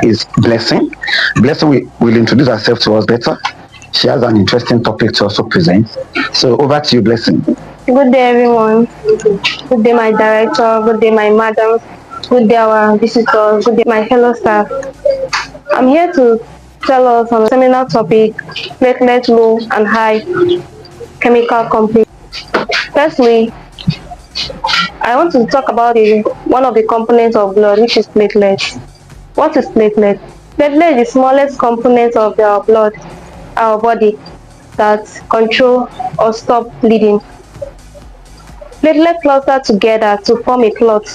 is Blessing. Blessing will introduce herself to us better. She has an interesting topic to also present. So over to you, Blessing. Good day, everyone. Good day, my director. Good day, my madam. Good day, our visitors. Good day, my fellow staff. I'm here to tell us on a seminar topic, platelet low and high chemical complex. Firstly, I want to talk about one of the components of blood, which is platelets. What is platelet? Platelet is the smallest component of our blood, our body, that control or stop bleeding. Platelets cluster together to form a clot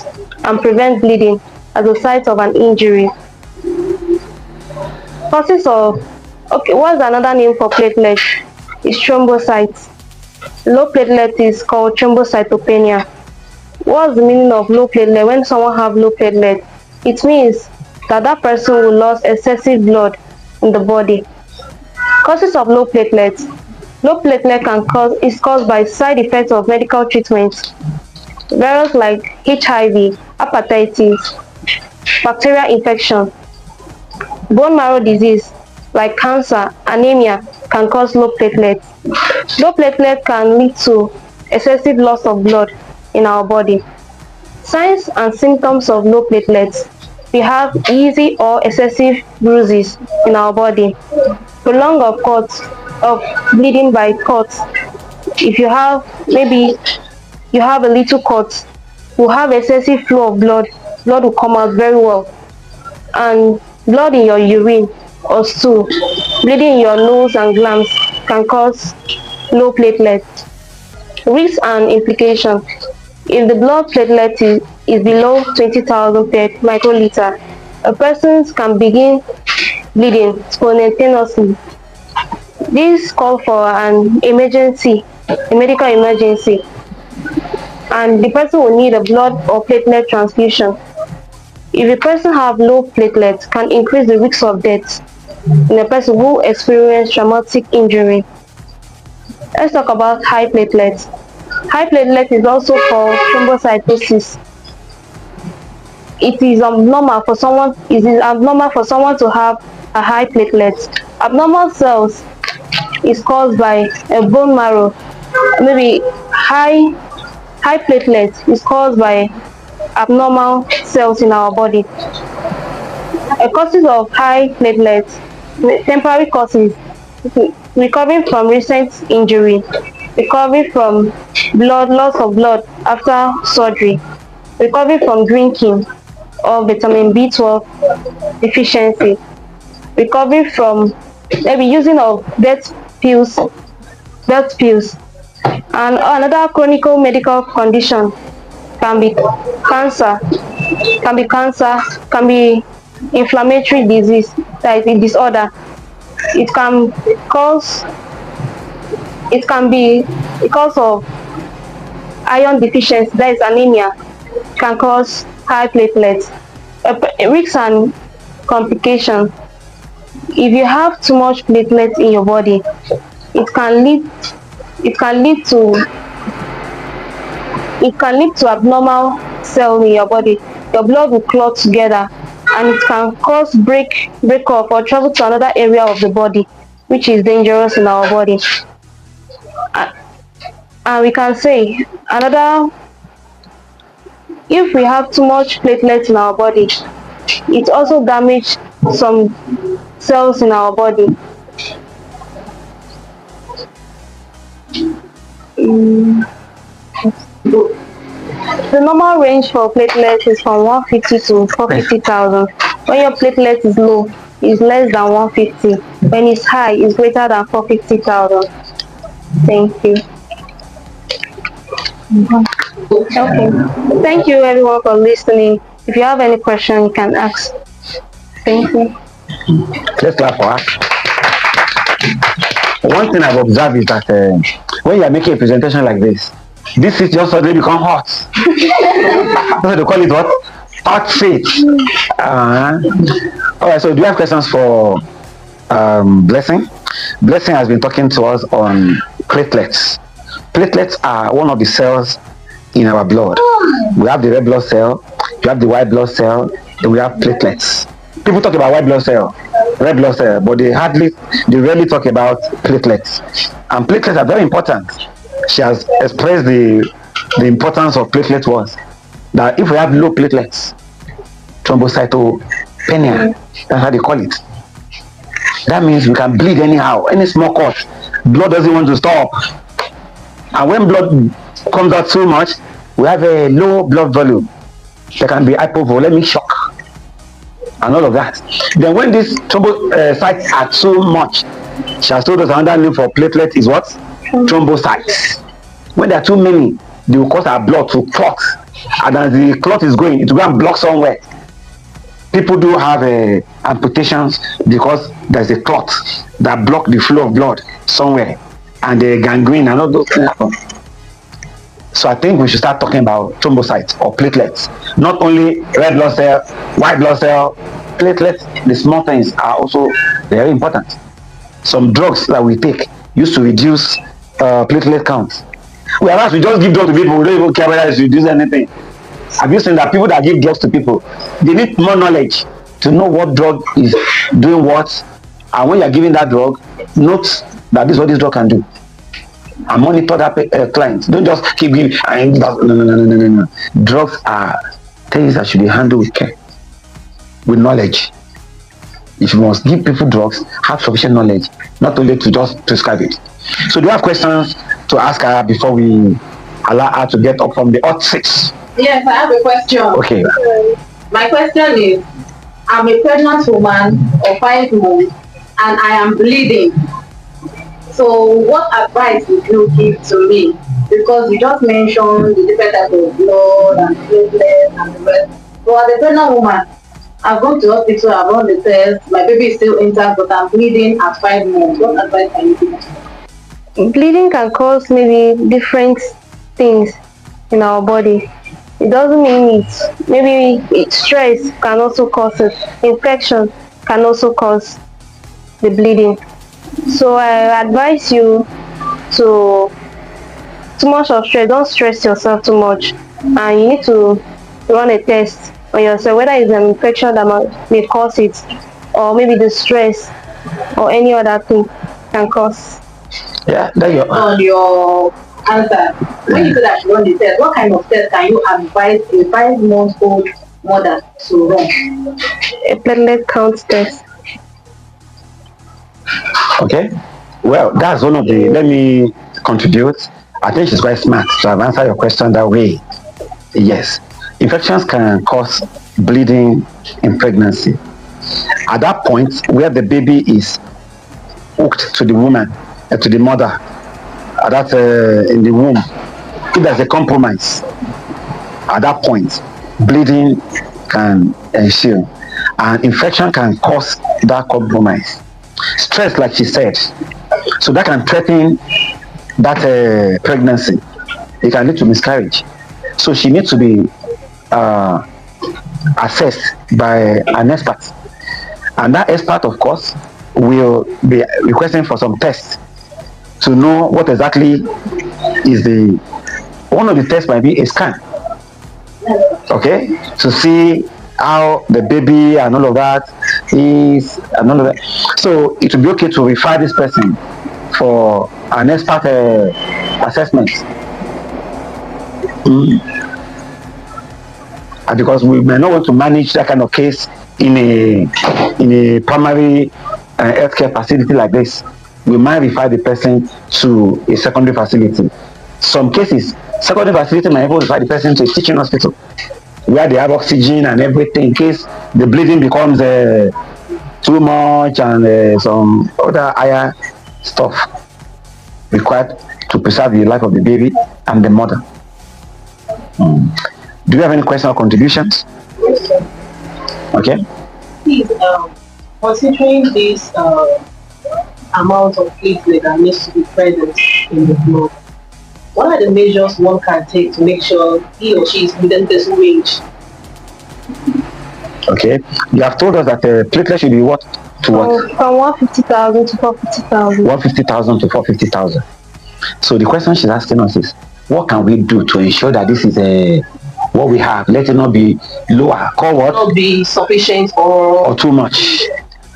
and prevent bleeding at the site of an injury. Causes of, what's another name for platelet? Is thrombocytes. Low platelet is called thrombocytopenia. What's the meaning of low platelet? When someone have low platelet, it means that person will lose excessive blood in the body. Causes of low platelets. Low platelet is caused by side effects of medical treatments. Virus like HIV, hepatitis, bacterial infection, bone marrow disease like cancer, anemia can cause low platelets. Low platelet can lead to excessive loss of blood in our body. Signs and symptoms of low platelets. We have easy or excessive bruises in our body, prolonged of bleeding by cuts. If you have, maybe you have a little cut, you have excessive flow of blood will come out very well. And blood in your urine or stool, bleeding in your nose and glands can cause low platelet. Risks and implications. If the blood platelet is below 20,000 per microliter, a person can begin bleeding spontaneously. This calls for an emergency, a medical emergency, and the person will need a blood or platelet transfusion. If a person have low platelets, can increase the risk of death in a person who experience traumatic injury. Let's talk about high platelets. High platelet is also called thrombocytosis. It is abnormal for someone to have a high platelet. Abnormal cells is caused by a bone marrow. Maybe high platelet is caused by abnormal cells in our body. Causes of high platelets, temporary causes, recovering from recent injury, recovery from loss of blood after surgery, recovery from drinking or vitamin B12 deficiency, recovery from maybe using of birth pills, and another chronic medical condition can be cancer, can be inflammatory disease, that is a disorder. It can be because of iron deficiency, that is anemia, can cause high platelets. Risks and complications. If you have too much platelets in your body, it can lead to abnormal cells in your body. Your blood will clot together, and it can cause break off or travel to another area of the body, which is dangerous in our body. And we can say if we have too much platelets in our body, it also damages some cells in our body. The normal range for platelets is from 150 to 450,000. When your platelet is low, it's less than 150. When it's high, it's greater than 450,000. Thank you. Okay. Thank you everyone for listening. If you have any question, you can ask. Thank you. Let's clap for us. One thing I've observed is that when you are making a presentation like this is just suddenly become hot. So they call it what? Hot seat. Alright, so do you have questions for Blessing? Blessing has been talking to us on platelets. Platelets are one of the cells in our blood. We have the red blood cell, we have the white blood cell, and we have platelets. People talk about white blood cell, red blood cell, but they rarely talk about platelets. And platelets are very important. She has expressed the importance of platelets was that if we have low platelets, thrombocytopenia, that's how they call it. That means we can bleed anyhow, any small cut. Blood doesn't want to stop. And when blood comes out too much, we have a low blood volume. There can be hypovolemic shock and all of that. Then when these thrombocytes are too much, she has told us another name for platelet is what? Thrombocytes. When there are too many, they will cause our blood to clot. And as the clot is going, it will go and block somewhere. People do have amputations because there's a clot that block the flow of blood somewhere, and the gangrene and all those things happen. So I think we should start talking about thrombocytes or platelets. Not only red blood cell, white blood cell, platelets, the small things are also very important. Some drugs that we take used to reduce platelet counts. Whereas we just give drugs to people, we don't even care whether it's reduce anything. Have you seen that people that give drugs to people, they need more knowledge to know what drug is doing what, and when you're giving that drug, note that this is what this drug can do. And monitor that client. Don't just keep giving. No. Drugs are things that should be handled with care, with knowledge. If you must give people drugs, have sufficient knowledge, not only to just prescribe it. So do you have questions to ask her before we allow her to get up from the hot seats? Yes, I have a question. Okay. My question is, I'm a pregnant woman of 5 months and I am bleeding. So what advice would you give to me? Because you just mentioned the different types of blood and platelets and the rest. So as a pregnant woman, I've gone to the hospital, I've run the test, my baby is still intact, but I'm bleeding at 5 months. What advice can you give? Bleeding can cause maybe different things in our body. It doesn't mean it. Maybe stress can also cause it. Infection can also cause the bleeding. So I advise you to too much of stress. Don't stress yourself too much, and you need to run a test on yourself whether it's an infection that may cause it, or maybe the stress or any other thing can cause. Yeah, there you are. On your answer, when you say that you run the test, what kind of test can you advise a 5-month-old mother to run? A platelet count test. Okay. Well, that's one of the. Let me contribute. I think she's quite smart to have answered your question that way. Yes, infections can cause bleeding in pregnancy. At that point, where the baby is hooked to the woman, to the mother, that in the womb, if there's a compromise, at that point, bleeding can ensue, and infection can cause that compromise. Stress, like she said, so that can threaten that pregnancy. It can lead to miscarriage. So she needs to be assessed by an expert, and that expert, of course, will be requesting for some tests to know what exactly is the. One of the tests might be a scan, okay, to see how the baby and all of that is and all of that. So it will be okay to refer this person for an expert assessment. And because we may not want to manage that kind of case in a primary healthcare facility like this, we might refer the person to a secondary facility. Some cases, secondary facility might even refer the person to a teaching hospital where they have oxygen and everything in case the bleeding becomes too much and some other higher stuff required to preserve the life of the baby and the mother. Do you have any questions or contributions? Yes, sir. Okay. Please, considering this amount of platelet that needs to be present in the blood, what are the measures one can take to make sure he or she is within this range? Okay. You have told us that the platelet should be what to what? From 150,000 to 450,000. 150,000 to 450,000. So the question she's asking us is, what can we do to ensure that this is what we have. Let it not be lower. Call what? Not be sufficient or Too much.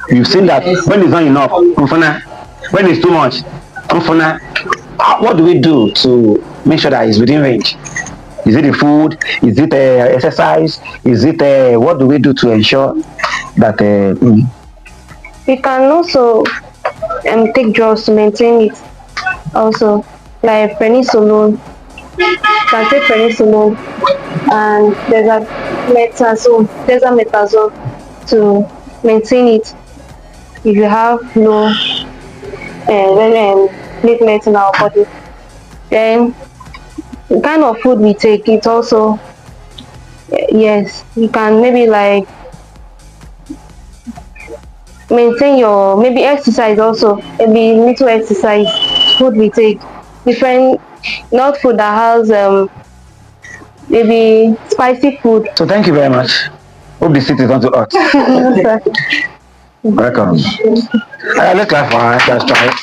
You've seen that when it's not enough, when it's too much, what do we do to make sure that it's within range? Is it the food? Is it exercise? Is it what do we do to ensure that? We can also take drugs to maintain it. Also, like prednisolone. You can take prednisolone, and there's a metazone to maintain it if you have low platelets in our body. Then the kind of food we take, it also, yes, you can maybe like maintain your, maybe exercise also, maybe little exercise. Food we take, different, not food that has maybe spicy food. So thank you very much. Hope the seat is not too hot. Welcome. Let's clap for her. Let's try it.